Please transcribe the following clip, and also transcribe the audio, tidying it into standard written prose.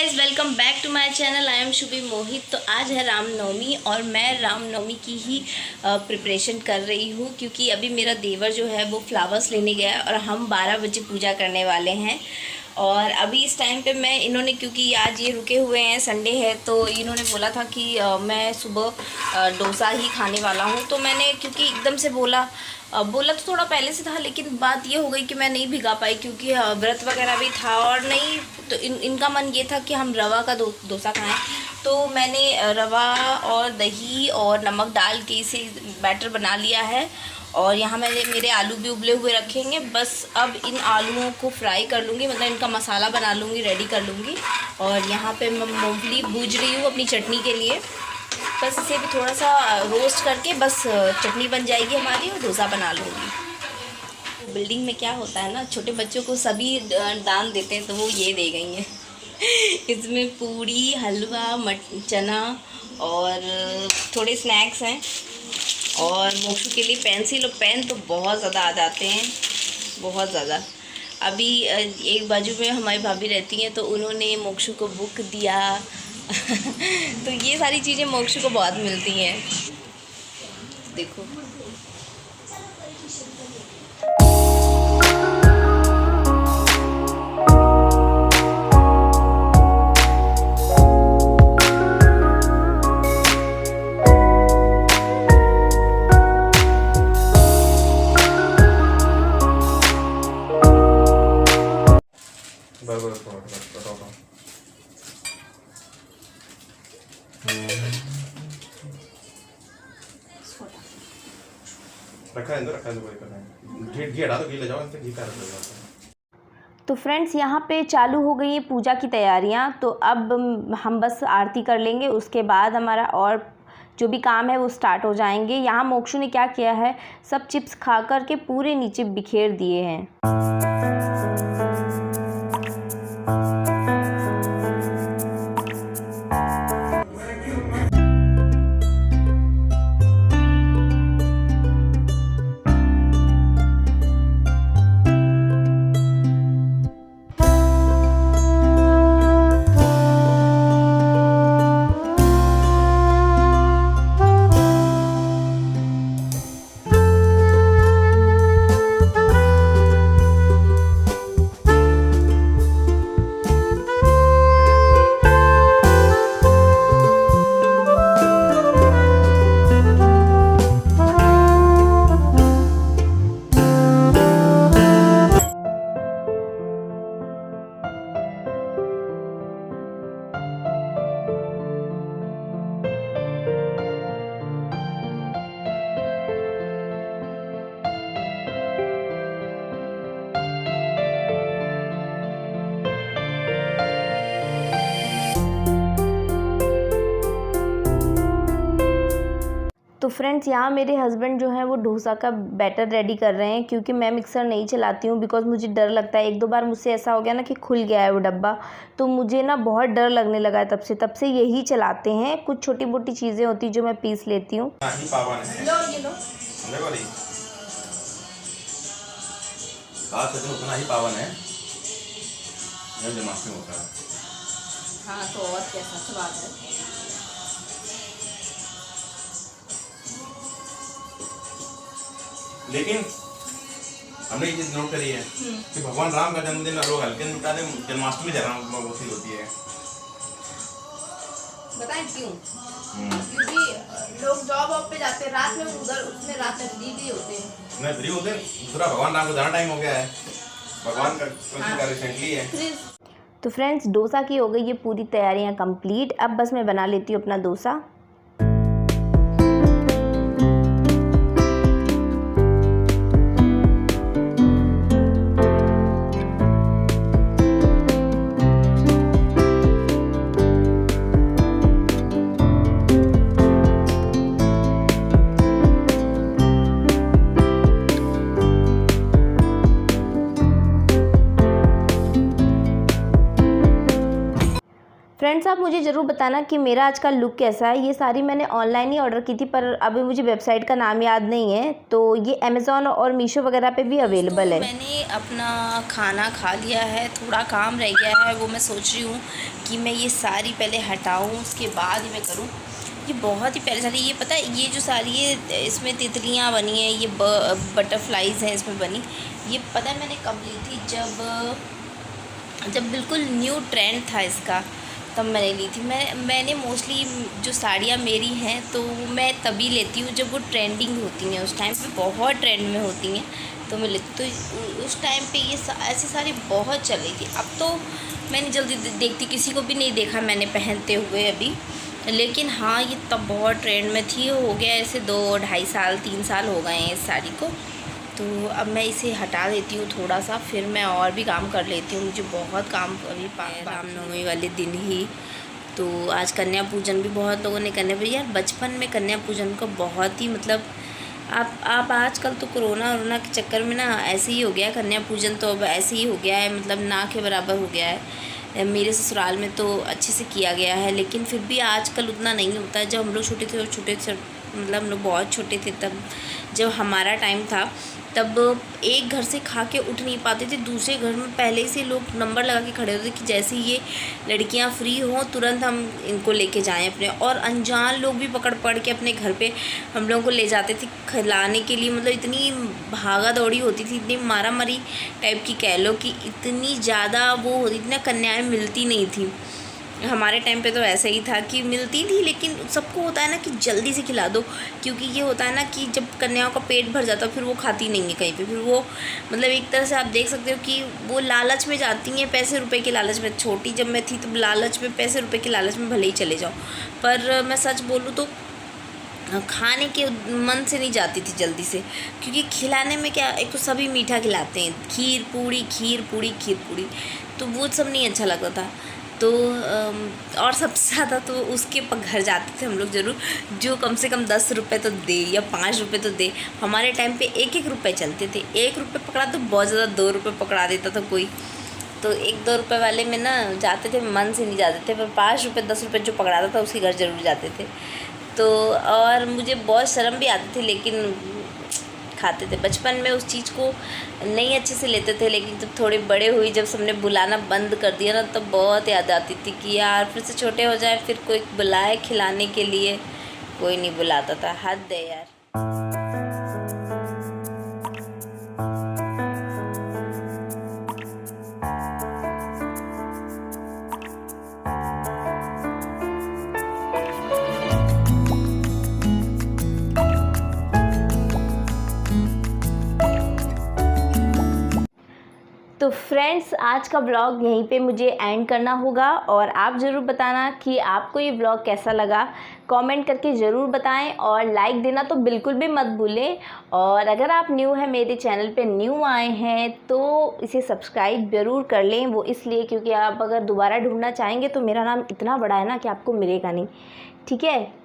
Guys, welcome back to my channel. I am Shubhi Mohit. तो आज है रामनवमी और मैं रामनवमी की ही प्रिपरेशन कर रही हूँ, क्योंकि अभी मेरा देवर जो है वो फ्लावर्स लेने गया है और हम 12 बजे पूजा करने वाले हैं। और अभी इस टाइम पे इन्होंने, क्योंकि आज ये रुके हुए हैं, संडे है, तो इन्होंने बोला था कि मैं सुबह डोसा ही खाने वाला हूँ। तो मैंने, क्योंकि एकदम से बोला तो थोड़ा पहले से था, लेकिन बात ये हो गई कि मैं नहीं भिगा पाई, क्योंकि व्रत वगैरह भी था और नहीं तो इनका मन ये था कि हम रवा का डोसा खाएं। तो मैंने रवा और दही और नमक डाल के इसे बैटर बना लिया है। और यहाँ मेरे आलू भी उबले हुए रखेंगे। बस अब इन आलूओं को फ्राई कर लूँगी, मतलब इनका मसाला बना लूँगी, रेडी कर लूँगी। और यहाँ पे मैं मूंगफली भूज रही हूँ अपनी चटनी के लिए। बस इसे भी थोड़ा सा रोस्ट करके बस चटनी बन जाएगी हमारी और डोसा बना लूँगी। बिल्डिंग में क्या होता है ना, छोटे बच्चों को सभी दान देते हैं, तो वो ये दे गई हैं। इसमें पूरी, हलवा, चना और थोड़े स्नैक्स हैं। और मोक्षू के लिए पेंसिल और पेन तो बहुत ज़्यादा आ जाते हैं, बहुत ज़्यादा। अभी एक बाजू में हमारी भाभी रहती हैं, तो उन्होंने मोक्षू को बुक दिया। तो ये सारी चीज़ें मोक्षू को बहुत मिलती हैं। देखो, तो फ्रेंड्स, यहाँ पे चालू हो गई है पूजा की तैयारियाँ। तो अब हम बस आरती कर लेंगे, उसके बाद हमारा और जो भी काम है वो स्टार्ट हो जाएंगे। यहाँ मोक्षु ने क्या किया है, सब चिप्स खा कर के पूरे नीचे बिखेर दिए हैं। तो फ्रेंड्स, यहाँ मेरे हस्बैंड जो हैं वो डोसा का बैटर रेडी कर रहे हैं, क्योंकि मैं मिक्सर नहीं चलाती हूँ, बिकॉज मुझे डर लगता है। एक दो बार मुझसे ऐसा हो गया ना कि खुल गया है वो डब्बा, तो मुझे ना बहुत डर लगने लगा है। तब से यही चलाते हैं। कुछ छोटी मोटी चीज़ें होती जो मैं पीस लेती हूँ। उतना ही पावन है जन्माष्टमी होता है। हाँ, तो और क्या, सच बात है। लेकिन हमने ये चीज नोट करी है कि भगवान राम का जन्मदिन लोग हल्के में मिटा दें, जन्माष्टमी होती है। बताएं क्यों? क्योंकि लोग जॉब पे जाते हैं, रात में उधर उसमें रात में फ्री होते हैं। नहीं, फ्री होते हैं। दूसरा, भगवान राम को ज़्यादा टाइम हो गया है, भगवान का रिसेंटली है। तो फ्रेंड्स, डोसा की हो गई ये पूरी तैयारियां कंप्लीट। अब बस मैं बना लेती हूँ अपना डोसा। फ्रेंड्स आप मुझे ज़रूर बताना कि मेरा आज का लुक कैसा है। ये साड़ी मैंने ऑनलाइन ही ऑर्डर की थी, पर अभी मुझे वेबसाइट का नाम याद नहीं है, तो ये अमेज़ॉन और मीशो वगैरह पे भी अवेलेबल है। मैंने अपना खाना खा लिया है, थोड़ा काम रह गया है, वो मैं सोच रही हूँ कि मैं ये साड़ी पहले हटाऊँ, उसके बाद ही मैं करूँ। ये बहुत ही प्यारी साड़ी, ये पता है ये जो साड़ी है इसमें तितलियाँ बनी हैं, ये बटरफ्लाइज़ हैं इसमें बनी। ये पता है मैंने कब ली थी, जब बिल्कुल न्यू ट्रेंड था इसका, तब मैंने ली थी। मैंने मोस्टली जो साड़ियाँ मेरी हैं तो मैं तभी लेती हूँ जब वो ट्रेंडिंग होती हैं, उस टाइम पे बहुत ट्रेंड में होती हैं तो मैं लेती। तो उस टाइम पे ये ऐसी साड़ी बहुत चल रही थी। अब तो मैंने जल्दी देखती, किसी को भी नहीं देखा मैंने पहनते हुए अभी, लेकिन हाँ ये तब बहुत ट्रेंड में थी। हो गया ऐसे 2-2.5 साल 3 साल हो गए हैं इस साड़ी को। तो अब मैं इसे हटा देती हूँ थोड़ा सा, फिर मैं और भी काम कर लेती हूँ। मुझे बहुत काम अभी रामनवमी वाले दिन ही, तो आज कन्या पूजन भी बहुत लोगों ने करने पर। यार बचपन में कन्या पूजन को बहुत ही मतलब आप आजकल तो कोरोना के चक्कर में ना ऐसे ही हो गया, कन्या पूजन तो अब ऐसे ही हो गया है, मतलब ना के बराबर हो गया है। मेरे ससुराल में तो अच्छे से किया गया है, लेकिन फिर भी आजकल उतना नहीं होता है। जब हम लोग छोटे थे और मतलब हम लोग बहुत छोटे थे, तब जब हमारा टाइम था तब एक घर से खा के उठ नहीं पाते थे, दूसरे घर में पहले से लोग नंबर लगा के खड़े होते कि जैसे ये लड़कियां फ्री हों तुरंत हम इनको लेके जाएं अपने। और अनजान लोग भी पकड़ के अपने घर पे हम लोगों को ले जाते थे खिलाने के लिए। मतलब इतनी भागा दौड़ी होती थी, इतनी मारा मारी टाइप की कह लो कि इतनी ज़्यादा वो होती थी ना, कन्याएँ मिलती नहीं थी। हमारे टाइम पे तो ऐसा ही था कि मिलती थी, लेकिन सबको होता है ना कि जल्दी से खिला दो, क्योंकि ये होता है ना कि जब कन्याओं का पेट भर जाता है फिर वो खाती नहीं है कहीं पे। फिर वो मतलब एक तरह से आप देख सकते हो कि वो लालच में जाती हैं, पैसे रुपए के लालच में। छोटी जब मैं थी तो लालच में, पैसे रुपए के लालच में भले ही चले जाओ, पर मैं सच बोलूँ तो खाने के मन से नहीं जाती थी जल्दी से, क्योंकि खिलाने में क्या, एक तो सभी मीठा खिलाते हैं, खीर पूड़ी, तो वो सब नहीं अच्छा लगता था। तो और सबसे ज़्यादा तो उसके घर जाते थे हम लोग ज़रूर, जो कम से कम 10 रुपये तो दे या 5 रुपये तो दे। हमारे टाइम पे 1-1 रुपये चलते थे, 1 रुपये पकड़ा तो बहुत ज़्यादा 2 रुपये पकड़ा देता था कोई। तो 1-2 रुपये वाले में ना जाते थे, मन से नहीं जाते थे, पर 5 रुपये 10 रुपये जो पकड़ाता था उसके घर ज़रूर जाते थे। तो और मुझे बहुत शर्म भी आती थी, लेकिन खाते थे। बचपन में उस चीज़ को नहीं अच्छे से लेते थे, लेकिन जब थोड़े बड़े हुई, जब सबने बुलाना बंद कर दिया ना, तब बहुत याद आती थी कि यार फिर से छोटे हो जाए, फिर कोई बुलाए खिलाने के लिए, कोई नहीं बुलाता था। हद है यार। तो फ्रेंड्स आज का ब्लॉग यहीं पे मुझे एंड करना होगा, और आप ज़रूर बताना कि आपको ये ब्लॉग कैसा लगा, कमेंट करके ज़रूर बताएं, और लाइक देना तो बिल्कुल भी मत भूलें। और अगर आप न्यू हैं, मेरे चैनल पे न्यू आए हैं, तो इसे सब्सक्राइब ज़रूर कर लें। वो इसलिए क्योंकि आप अगर दोबारा ढूंढना चाहेंगे तो मेरा नाम इतना बड़ा है ना कि आपको मिलेगा नहीं, ठीक है।